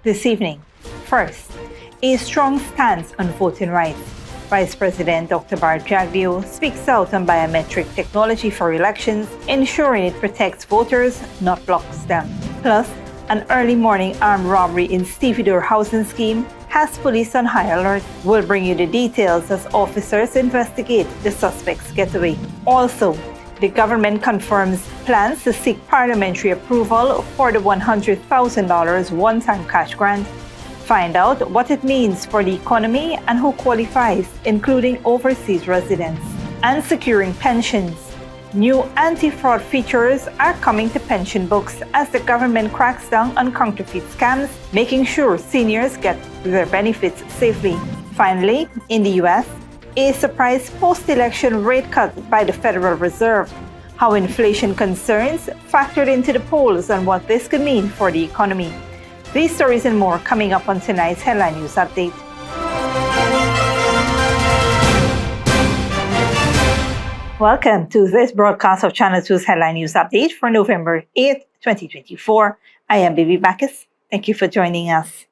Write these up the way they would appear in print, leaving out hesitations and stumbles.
this evening. First, a strong stance on voting rights. Vice President Dr. Bart Jagdeo speaks out on biometric technology for elections, ensuring it protects voters, not blocks them. Plus, an early morning armed robbery in Stevedore housing scheme has police on high alert. We'll bring you the details as officers investigate the suspect's getaway. Also, the government confirms plans to seek parliamentary approval for the $100,000 one-time cash grant. Find out what it means for the economy and who qualifies, including overseas residents. And securing pensions. New anti-fraud features are coming to pension books as the government cracks down on counterfeit scams, making sure seniors get their benefits safely. Finally, in the US, a surprise post-election rate cut by the Federal Reserve. How inflation concerns factored into the polls and what this could mean for the economy. These stories and more coming up on tonight's Headline News Update. Welcome to this broadcast of Channel 2's Headline News Update for November 8th, 2024. I am Bibi Bacchus. Thank you for joining us.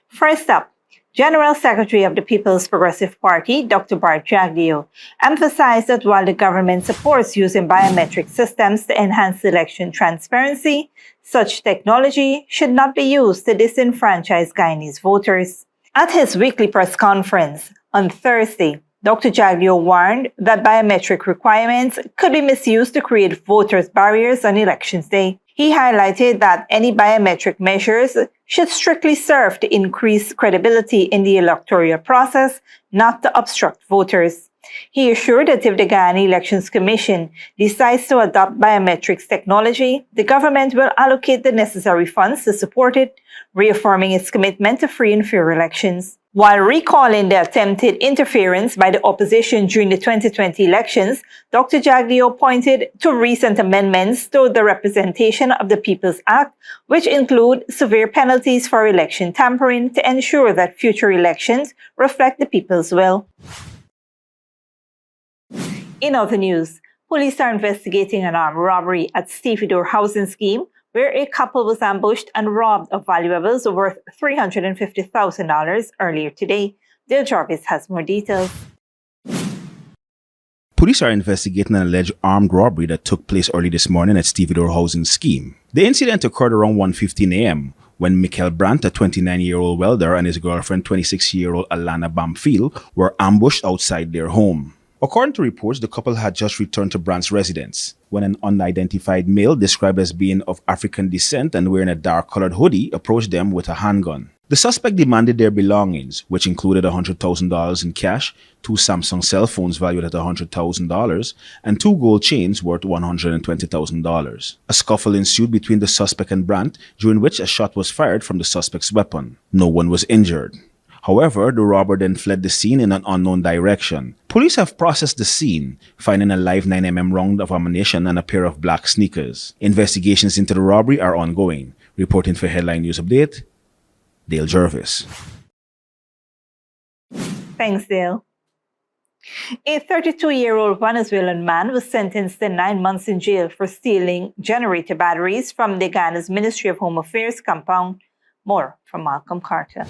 First up, General Secretary of the People's Progressive Party, Dr. Bart Jagdeo, emphasized that while the government supports using biometric systems to enhance election transparency, such technology should not be used to disenfranchise Guyanese voters. At his weekly press conference on Thursday, Dr. Jagdeo warned that biometric requirements could be misused to create voters' barriers on Elections Day. He highlighted that any biometric measures should strictly serve to increase credibility in the electoral process, not to obstruct voters. He assured that if the Guyana Elections Commission decides to adopt biometrics technology, the government will allocate the necessary funds to support it, reaffirming its commitment to free and fair elections. While recalling the attempted interference by the opposition during the 2020 elections, Dr. Jagdeo pointed to recent amendments to the Representation of the People's Act, which include severe penalties for election tampering to ensure that future elections reflect the people's will. In other news, police are investigating an armed robbery at Stevedore housing scheme, where a couple was ambushed and robbed of valuables worth $350,000 earlier today. Dale Jarvis has more details. Police are investigating an alleged armed robbery that took place early this morning at Stevedore housing scheme. The incident occurred around 1:15 a.m. when Michael Brandt, a 29-year-old welder, and his girlfriend, 26-year-old Alana Bamfield, were ambushed outside their home. According to reports, the couple had just returned to Brandt's residence when an unidentified male described as being of African descent and wearing a dark-colored hoodie approached them with a handgun. The suspect demanded their belongings, which included $100,000 in cash, 2 Samsung cell phones valued at $100,000, and 2 gold chains worth $120,000. A scuffle ensued between the suspect and Brandt, during which a shot was fired from the suspect's weapon. No one was injured. However, the robber then fled the scene in an unknown direction. Police have processed the scene, finding a live 9mm round of ammunition and a pair of black sneakers. Investigations into the robbery are ongoing. Reporting for Headline News Update, Dale Jarvis. Thanks, Dale. A 32-year-old Venezuelan man was sentenced to 9 months in jail for stealing generator batteries from the Guyana's Ministry of Home Affairs compound. More from Malcolm Carter.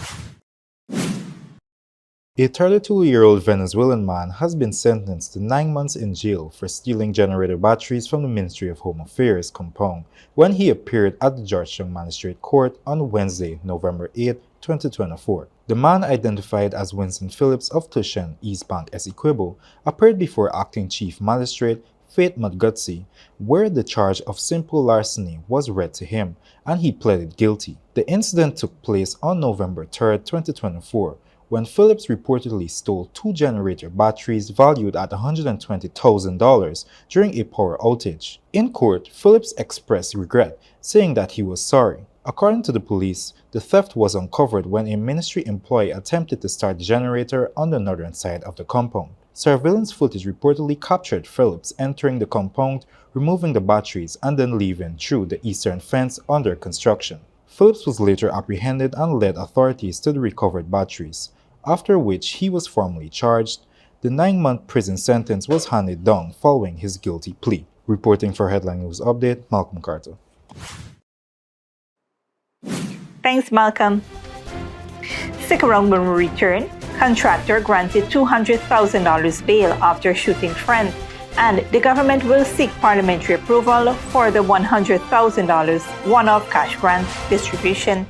A 32-year-old Venezuelan man has been sentenced to 9 months in jail for stealing generator batteries from the Ministry of Home Affairs compound when he appeared at the Georgetown Magistrate Court on Wednesday, November 8, 2024. The man, identified as Winston Phillips of Tushen, East Bank, Essequibo, appeared before Acting Chief Magistrate Faith Madgutsi, where the charge of simple larceny was read to him, and he pleaded guilty. The incident took place on November 3, 2024, when Phillips reportedly stole 2 generator batteries valued at $120,000 during a power outage. In court, Phillips expressed regret, saying that he was sorry. According to the police, the theft was uncovered when a ministry employee attempted to start the generator on the northern side of the compound. Surveillance footage reportedly captured Phillips entering the compound, removing the batteries, and then leaving through the eastern fence under construction. Phillips was later apprehended and led authorities to the recovered batteries, after which he was formally charged. The 9-month prison sentence was handed down following his guilty plea. Reporting for Headline News Update, Malcolm Carter. Thanks, Malcolm. Stick around when we return. Contractor granted $200,000 bail after shooting friend, and the government will seek parliamentary approval for the $100,000 one-off cash grant distribution.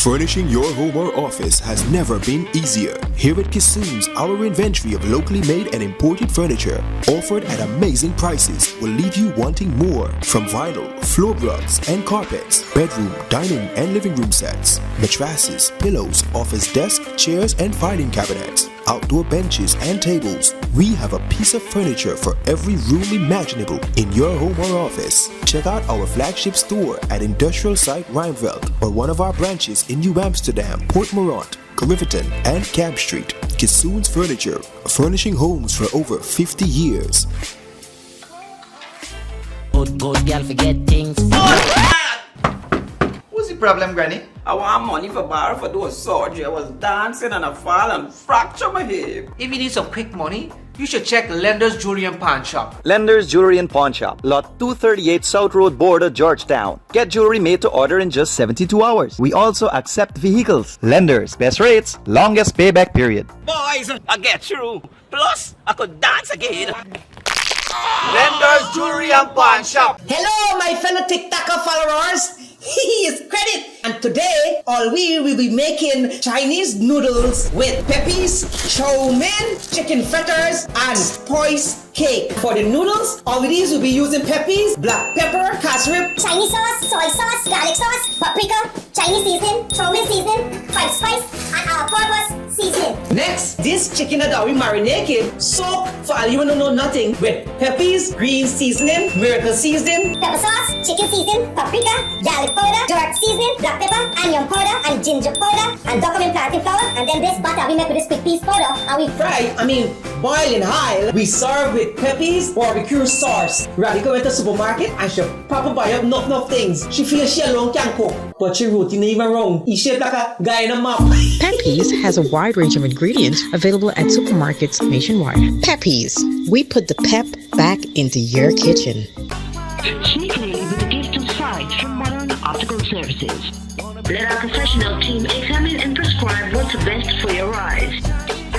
Furnishing your home or office has never been easier. Here at Kissoon's, our inventory of locally made and imported furniture, offered at amazing prices, will leave you wanting more. From vinyl, floor rugs and carpets, bedroom, dining and living room sets, mattresses, pillows, office desk, chairs and filing cabinets, outdoor benches and tables. We have a piece of furniture for every room imaginable in your home or office. Check out our flagship store at Industrial Site Rijnveld or one of our branches in New Amsterdam, Port Morant, Riverton and Camp Street. Kissoon's Furniture, furnishing homes for over 50 years. Good girl forget things. What's the problem, Granny? I want money for borrow for those surgery. I was dancing and I fall and fracture my hip. If you need some quick money, you should check Lender's Jewelry and Pawn Shop. Lender's Jewelry and Pawn Shop, Lot 238 South Road Border, Georgetown. Get jewelry made to order in just 72 hours. We also accept vehicles. Lender's, best rates, longest payback period. Boys, I get through. Plus, I could dance again. Lender's Jewelry and Pawn Shop. Hello, my fellow TikToker followers. It's Credit, and today all we will be making Chinese noodles with peppies, chow mein, chicken fritters, and spice cake. For the noodles, all of these will be using peppies, black pepper, cashew, Chinese sauce, soy sauce, garlic sauce, paprika, Chinese seasoning, chow mein seasoning, five spice, and all-purpose seasoning. Next, this chicken that we marinate soak for all you don't know nothing with peppies, green seasoning, miracle seasoning, Pepper sauce, chicken seasoning, paprika, garlic powder, dark seasoning, black pepper, onion powder, and ginger powder, and document planting flour, and then this butter we make with this quick piece powder, and we boil in high. We serve with peppies, barbecue sauce. Raddy go into the supermarket and she papa buy up enough things. She feels she alone can cook, but she routine even wrong. He shaped like a guy in a map. Peppies has a wide range of ingredients available at supermarkets nationwide. Peppies, we put the pep back into your kitchen. Sneakily with a gift of sight from Modern Optical Services. Let our professional team examine and prescribe what's best for your eyes.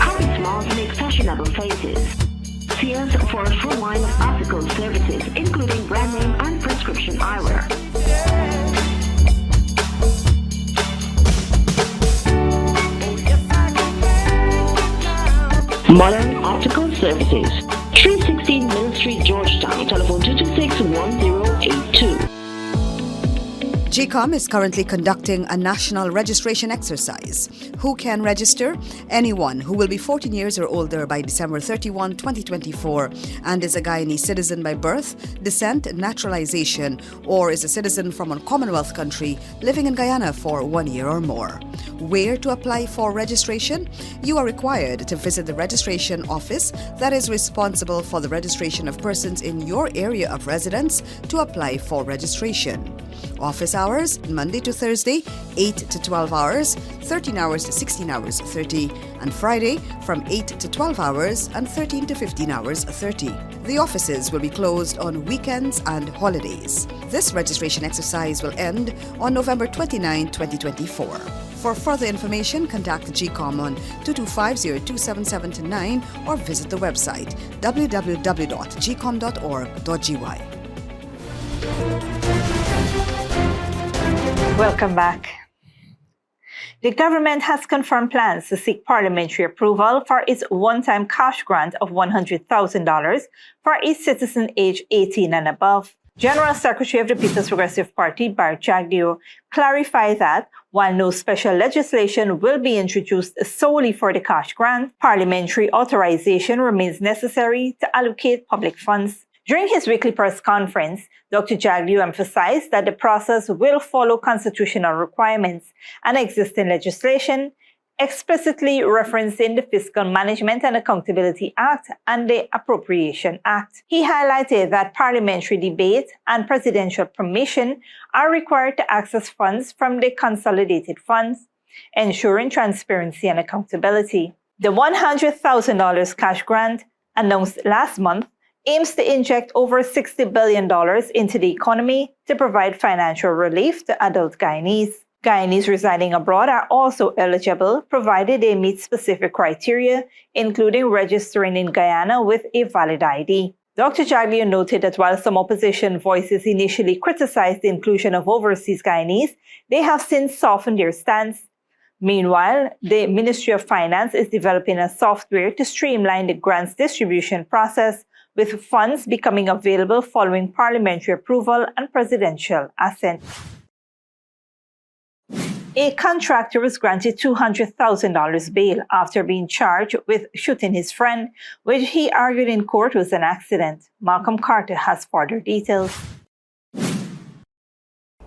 Our smiles make fashionable faces. See us for a full line of optical services, including brand name and prescription eyewear. Modern Optical Services, 316 Mill Street, Georgetown, telephone 226-1082. GCOM is currently conducting a national registration exercise. Who can register? Anyone who will be 14 years or older by December 31, 2024 and is a Guyanese citizen by birth, descent, naturalization, or is a citizen from a Commonwealth country living in Guyana for 1 year or more. Where to apply for registration? You are required to visit the registration office that is responsible for the registration of persons in your area of residence to apply for registration. Office hours, Monday to Thursday, 8 to 12 hours, 13 hours to 16 hours 30, and Friday from 8 to 12 hours and 13 to 15 hours 30. The offices will be closed on weekends and holidays. This registration exercise will end on November 29, 2024. For further information, contact GCOM on 225-027729 or visit the website www.gcom.org.gy. Welcome back. The government has confirmed plans to seek parliamentary approval for its one-time cash grant of $100,000 for a citizen aged 18 and above. General Secretary of the People's Progressive Party, Bart Jagdeo, clarified that while no special legislation will be introduced solely for the cash grant, parliamentary authorization remains necessary to allocate public funds. During his weekly press conference, Dr. Jagdeo emphasized that the process will follow constitutional requirements and existing legislation, explicitly referencing the Fiscal Management and Accountability Act and the Appropriation Act. He highlighted that parliamentary debate and presidential permission are required to access funds from the consolidated funds, ensuring transparency and accountability. The $100,000 cash grant, announced last month, aims to inject over $60 billion into the economy to provide financial relief to adult Guyanese. Guyanese residing abroad are also eligible, provided they meet specific criteria, including registering in Guyana with a valid ID. Dr. Jagdeo noted that while some opposition voices initially criticized the inclusion of overseas Guyanese, they have since softened their stance. Meanwhile, the Ministry of Finance is developing a software to streamline the grants distribution process, with funds becoming available following parliamentary approval and presidential assent. A contractor was granted $200,000 bail after being charged with shooting his friend, which he argued in court was an accident. Malcolm Carter has further details.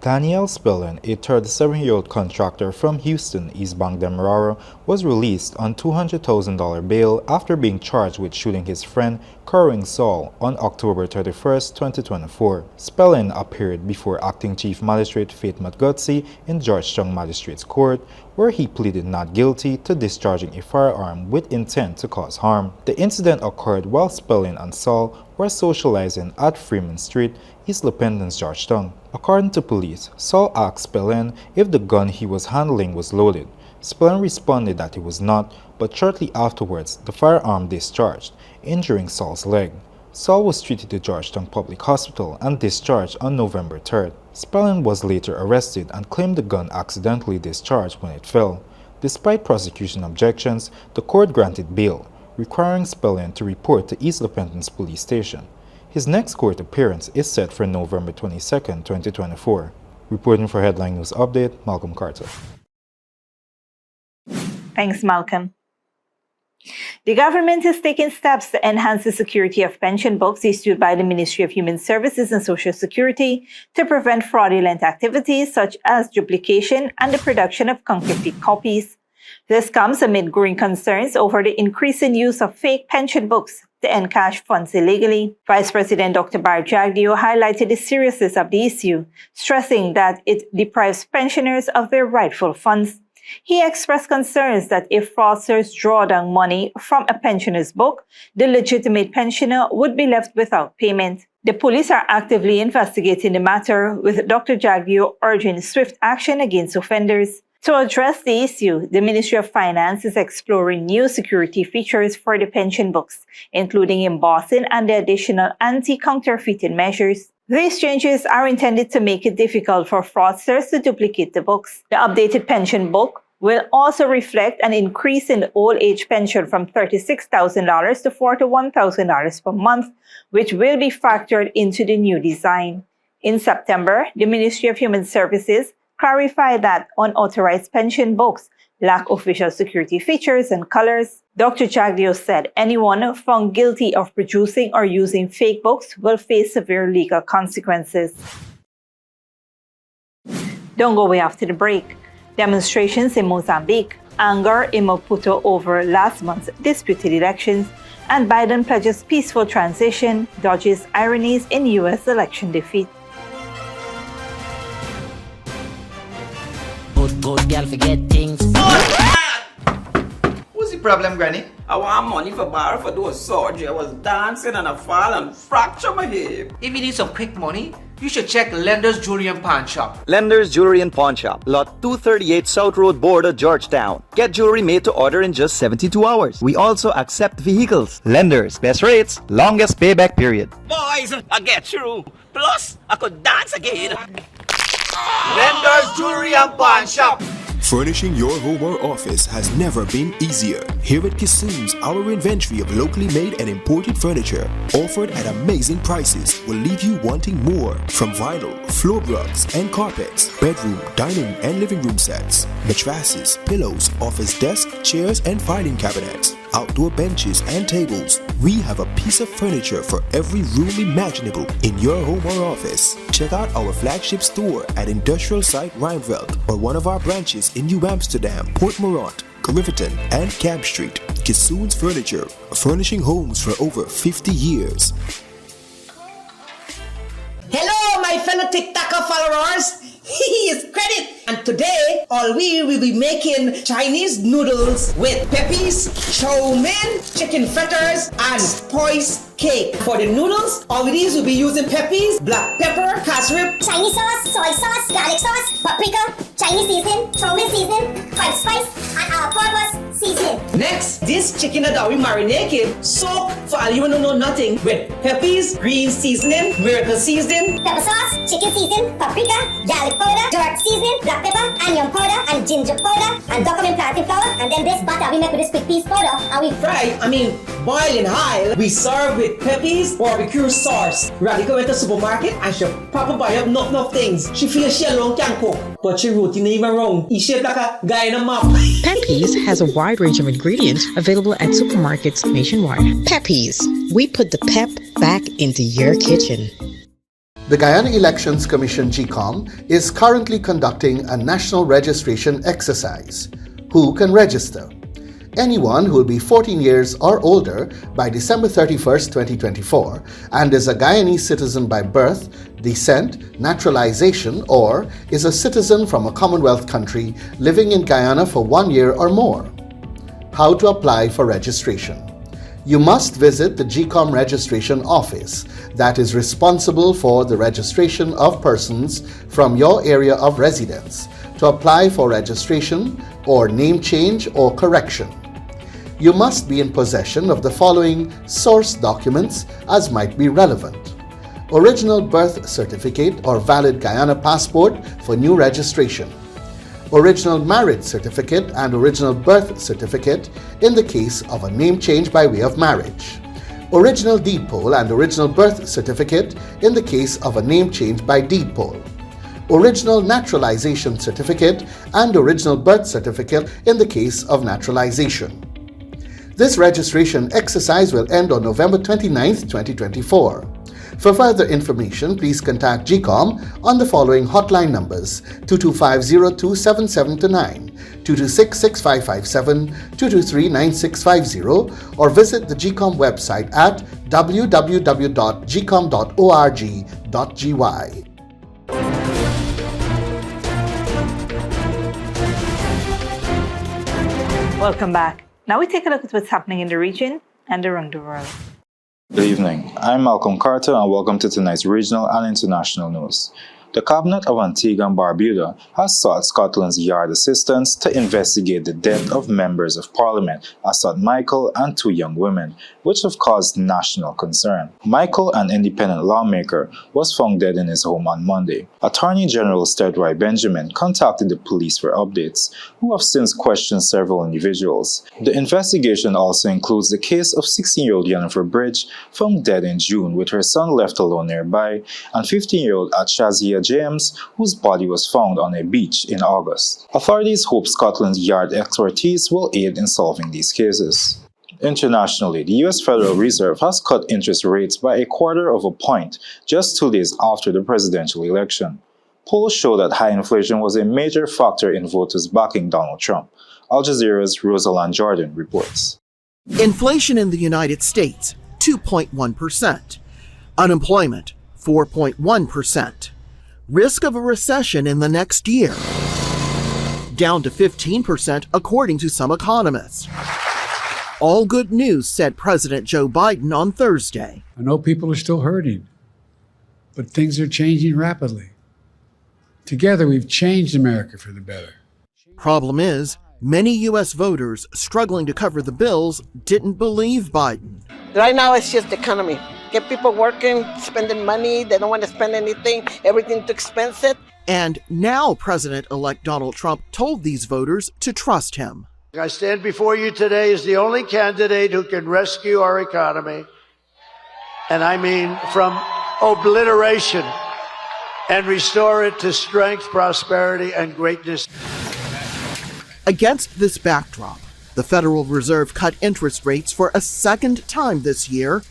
Daniel Spellin, a 37-year-old contractor from Houston, East Bank, Demerara, was released on $200,000 bail after being charged with shooting his friend, Curring Saul, on October 31, 2024. Spellin appeared before Acting Chief Magistrate Faith Matgutsi in Georgetown Magistrates Court, where he pleaded not guilty to discharging a firearm with intent to cause harm. The incident occurred while Spellin and Saul were socializing at Freeman Street, East Lependance, Georgetown. According to police, Saul asked Spellin if the gun he was handling was loaded. Spellin responded that it was not, but shortly afterwards, the firearm discharged, injuring Saul's leg. Saul was treated to Georgetown Public Hospital and discharged on November 3rd. Spellin was later arrested and claimed the gun accidentally discharged when it fell. Despite prosecution objections, the court granted bail, requiring Spellin to report to East Lependance Police Station. His next court appearance is set for November 22, 2024. Reporting for Headline News Update, Malcolm Carter. Thanks, Malcolm. The government is taking steps to enhance the security of pension books issued by the Ministry of Human Services and Social Security to prevent fraudulent activities such as duplication and the production of counterfeit copies. This comes amid growing concerns over the increasing use of fake pension books to encash funds illegally. Vice President Dr. Bar Jagdeo highlighted the seriousness of the issue, stressing that it deprives pensioners of their rightful funds. He expressed concerns that if fraudsters draw down money from a pensioner's book, the legitimate pensioner would be left without payment. The police are actively investigating the matter, with Dr. Jagdeo urging swift action against offenders. To address the issue, the Ministry of Finance is exploring new security features for the pension books, including embossing and the additional anti-counterfeiting measures. These changes are intended to make it difficult for fraudsters to duplicate the books. The updated pension book will also reflect an increase in the old age pension from $36,000 to $41,000 per month, which will be factored into the new design. In September, the Ministry of Human Services clarified that unauthorized pension books lack official security features and colors. Dr. Jagdeo said anyone found guilty of producing or using fake books will face severe legal consequences. Don't go away after the break. Demonstrations in Mozambique, anger in Maputo over last month's disputed elections, and Biden pledges peaceful transition, dodges ironies in U.S. election defeat. Good girl forget things. What's the problem, Granny? I want money for borrow for do a surgery. I was dancing and I fall and fracture my hip. If you need some quick money, you should check Lender's Jewelry and Pawn Shop. Lender's Jewelry and Pawn Shop, Lot 238 South Road, Border, Georgetown. Get jewelry made to order in just 72 hours. We also accept vehicles. Lenders, best rates, longest payback period. Boys, I get through. Plus, I could dance again. Lender's Jewelry and Pawn Shop. Furnishing your home or office has never been easier. Here at Kissoon's, our inventory of locally made and imported furniture, offered at amazing prices, will leave you wanting more. From vinyl, floor rugs and carpets, bedroom, dining and living room sets, mattresses, pillows, office desk, chairs and filing cabinets. outdoor benches and tables. We have a piece of furniture for every room imaginable in your home or office. Check out our flagship store at Industrial Site Rijnveld or one of our branches in New Amsterdam, Port Morant, Riverton, and Camp Street. Kissoon's Furniture, furnishing homes for over 50 years. Hello, my fellow TikToker followers. He is Credit, and today all we will be making Chinese noodles with peppies, chow mein, chicken fritters, and spice cake. For the noodles, all of these will be using peppies, black pepper, cashew, Chinese sauce, soy sauce, garlic sauce, paprika, Chinese seasoning, chow mein seasoning, five spice, and all-purpose seasoning. Next, this chicken that we marinate soak for all you don't know nothing with peppies, green seasoning, miracle seasoning, Pepper sauce, chicken seasoning, paprika, garlic powder, dark seasoning, black pepper, onion powder, and ginger powder, and document plantain flour, and then this butter we make with this quick piece powder, and we boil in high. We serve with peppies, barbecue sauce. Radical went to the supermarket and she papa buy up enough things. She feels she alone can cook, but she routine even wrong. He shaped like a guy in a map. Peppies has a wide range of ingredients available at supermarkets nationwide. Peppies, we put the pep back into your kitchen. The Guyana Elections Commission GECOM is currently conducting a national registration exercise. Who can register? Anyone who will be 14 years or older by December 31st, 2024 and is a Guyanese citizen by birth, descent, naturalization, or is a citizen from a Commonwealth country living in Guyana for 1 year or more. How to apply for registration? You must visit the GECOM registration office that is responsible for the registration of persons from your area of residence to apply for registration or name change or correction. You must be in possession of the following source documents as might be relevant: original birth certificate or valid Guyana passport for new registration, original marriage certificate and original birth certificate in the case of a name change by way of marriage, original deed poll and original birth certificate in the case of a name change by deed poll, original naturalization certificate and original birth certificate in the case of naturalization. This registration exercise will end on November 29th, 2024. For further information, please contact GECOM on the following hotline numbers: 225-027729, 226-6557, 223-9650, or visit the GECOM website at www.gecom.org.gy. Welcome back. Now we take a look at what's happening in the region and around the world. Good evening. I'm Malcolm Carter and welcome to tonight's regional and international news. The Cabinet of Antigua and Barbuda has sought Scotland's Yard assistance to investigate the death of members of Parliament, Assad Michael and two young women, which have caused national concern. Michael, an independent lawmaker, was found dead in his home on Monday. Attorney General Stuart Roy Benjamin contacted the police for updates, who have since questioned several individuals. The investigation also includes the case of 16-year-old Jennifer Bridge, found dead in June with her son left alone nearby, and 15-year-old Shazia James, whose body was found on a beach in August. Authorities hope Scotland's Yard expertise will aid in solving these cases. Internationally, the U.S. Federal Reserve has cut interest rates by 1/4 of a point just 2 days after the presidential election. Polls show that high inflation was a major factor in voters backing Donald Trump. Al Jazeera's Rosalind Jordan reports. Inflation in the United States, 2.1%. Unemployment, 4.1%. Risk of a recession in the next year, down to 15% according to some economists. All good news, said President Joe Biden on Thursday. I know people are still hurting, but things are changing rapidly. Together, we've changed America for the better. Problem is, many U.S. voters struggling to cover the bills didn't believe Biden. Right now, it's just the economy. Get people working, spending money. They don't want to spend anything. Everything's too expensive. And now President-elect Donald Trump told these voters to trust him. I stand before you today as the only candidate who can rescue our economy. And I mean from obliteration and restore it to strength, prosperity, and greatness. Against this backdrop, The Federal Reserve cut interest rates for a second time this year.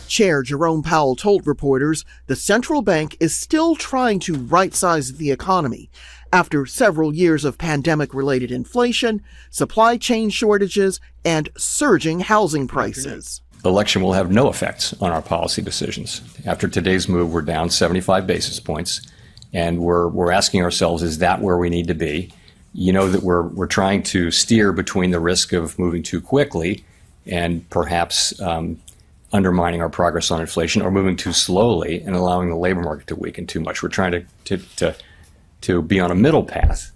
Chair Jerome Powell told reporters the central bank is still trying to right-size the economy after several years of pandemic-related inflation, supply chain shortages, and surging housing prices. The election will have no effects on our policy decisions. After today's move, we're down 75 basis points, and we're asking ourselves, is that where we need to be? You know that we're trying to steer between the risk of moving too quickly and perhaps undermining our progress on inflation, or moving too slowly and allowing the labor market to weaken too much. We're trying to be on a middle path.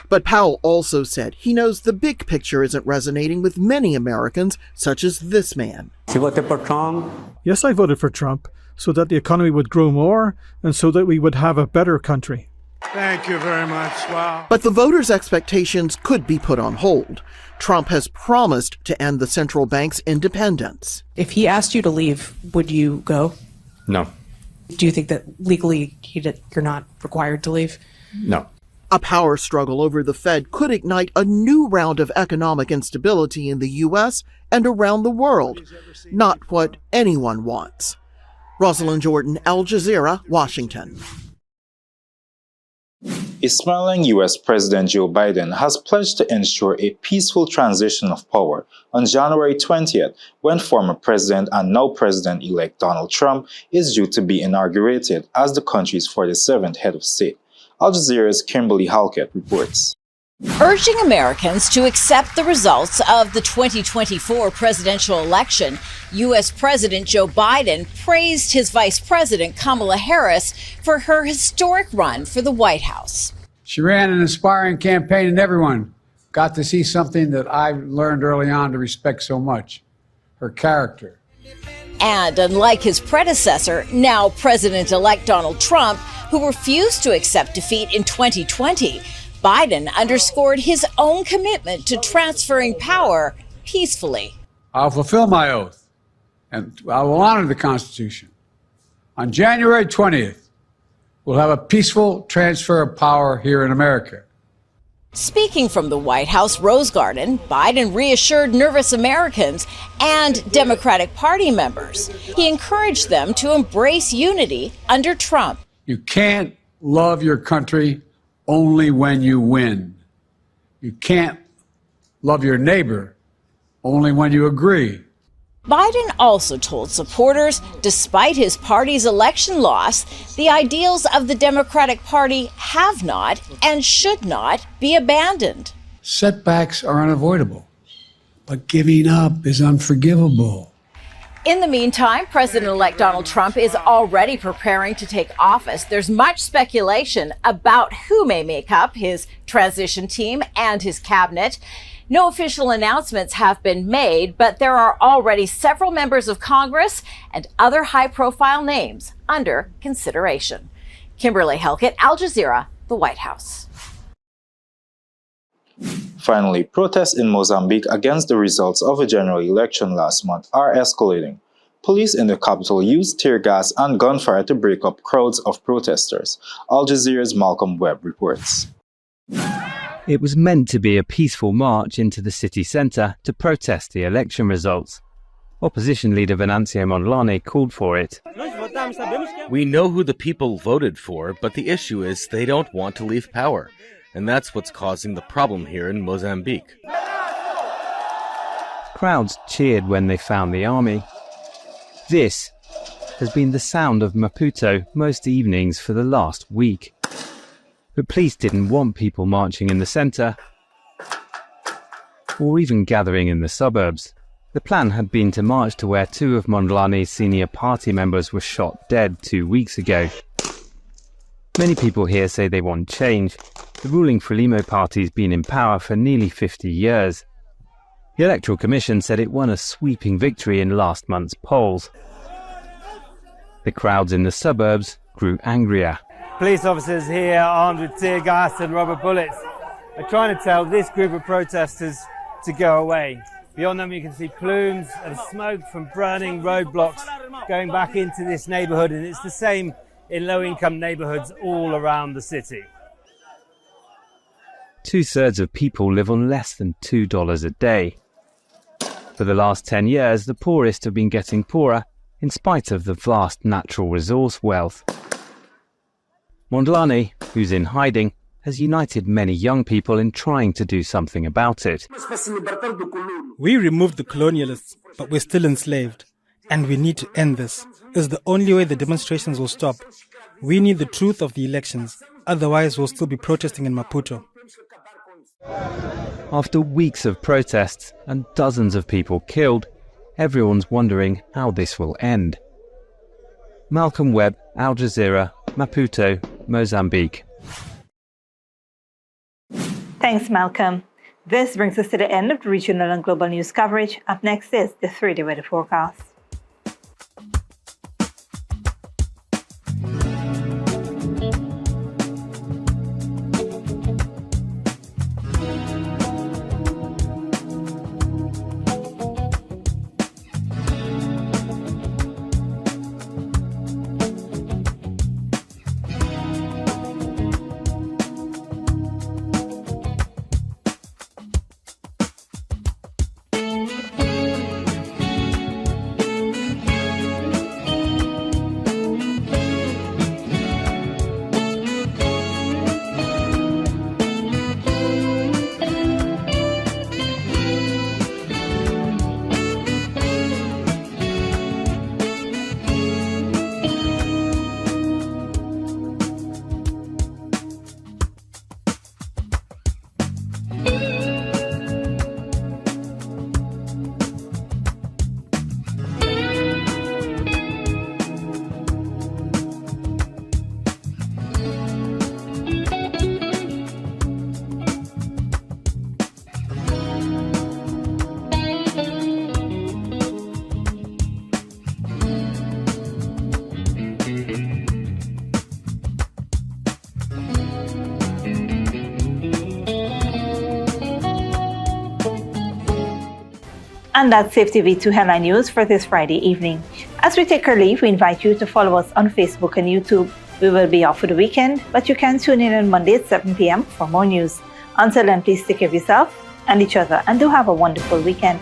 But Powell also said he knows the big picture isn't resonating with many Americans, such as this man. Yes, I voted for Trump so that the economy would grow more and so that we would have a better country. Thank you very much. Wow. But the voters' expectations could be put on hold. Trump has promised to end the central bank's independence. If he asked you to leave, would you go? No. Do you think that legally you're not required to leave? No. A power struggle over the Fed could ignite a new round of economic instability in the U.S. and around the world. Not what anyone wants. Rosalind Jordan, Al Jazeera, Washington. A smiling U.S. President Joe Biden has pledged to ensure a peaceful transition of power on January 20th, when former President and now President-elect Donald Trump is due to be inaugurated as the country's 47th head of state. Al Jazeera's Kimberly Halkett reports. Urging Americans to accept the results of the 2024 presidential election, U.S. President Joe Biden praised his Vice President Kamala Harris for her historic run for the White House. She ran an inspiring campaign, and everyone got to see something that I learned early on to respect so much, her character. And unlike his predecessor, now President-elect Donald Trump, who refused to accept defeat in 2020, Biden underscored his own commitment to transferring power peacefully. I'll fulfill my oath, and I will honor the Constitution. On January 20th, we'll have a peaceful transfer of power here in America. Speaking from the White House Rose Garden, Biden reassured nervous Americans and Democratic Party members. He encouraged them to embrace unity under Trump. You can't love your country only when you win. You can't love your neighbor only when you agree. Biden also told supporters, despite his party's election loss, the ideals of the Democratic Party have not and should not be abandoned. Setbacks are unavoidable, but giving up is unforgivable. In the meantime, President-elect Donald Trump is already preparing to take office. There's much speculation about who may make up his transition team and his cabinet. No official announcements have been made, but there are already several members of Congress and other high-profile names under consideration. Kimberly Halkett, Al Jazeera, the White House. Finally, protests in Mozambique against the results of a general election last month are escalating. Police in the capital used tear gas and gunfire to break up crowds of protesters. Al Jazeera's Malcolm Webb reports. It was meant to be a peaceful march into the city centre to protest the election results. Opposition leader Venancio Mondlane called for it. We know who the people voted for, but the issue is they don't want to leave power. And that's what's causing the problem here in Mozambique. Crowds cheered when they found the army. This has been the sound of Maputo most evenings for the last week. But police didn't want people marching in the centre or even gathering in the suburbs. The plan had been to march to where two of Mondlane's senior party members were shot dead 2 weeks ago. Many people here say they want change. The ruling Frelimo party's been in power for nearly 50 years. The Electoral Commission said it won a sweeping victory in last month's polls. The crowds in the suburbs grew angrier. Police officers here armed with tear gas and rubber bullets are trying to tell this group of protesters to go away. Beyond them you can see plumes and smoke from burning roadblocks going back into this neighbourhood, and it's the same in low-income neighbourhoods all around the city. 2/3 of people live on less than $2 a day. For the last 10 years, the poorest have been getting poorer in spite of the vast natural resource wealth. Mondlane, who's in hiding, has united many young people in trying to do something about it. We removed the colonialists, but we're still enslaved. And we need to end this. It's the only way the demonstrations will stop. We need the truth of the elections. Otherwise, we'll still be protesting in Maputo. After weeks of protests and dozens of people killed, everyone's wondering how this will end. Malcolm Webb, Al Jazeera, Maputo, Mozambique. Thanks, Malcolm. This brings us to the end of the regional and global news coverage. Up next is the 3-day weather forecast. And that's Safety V2 Headline News for this Friday evening. As we take our leave, we invite you to follow us on Facebook and YouTube. We will be off for the weekend, but you can tune in on Monday at 7 p.m. for more news. Until then, please take care of yourself and each other, and do have a wonderful weekend.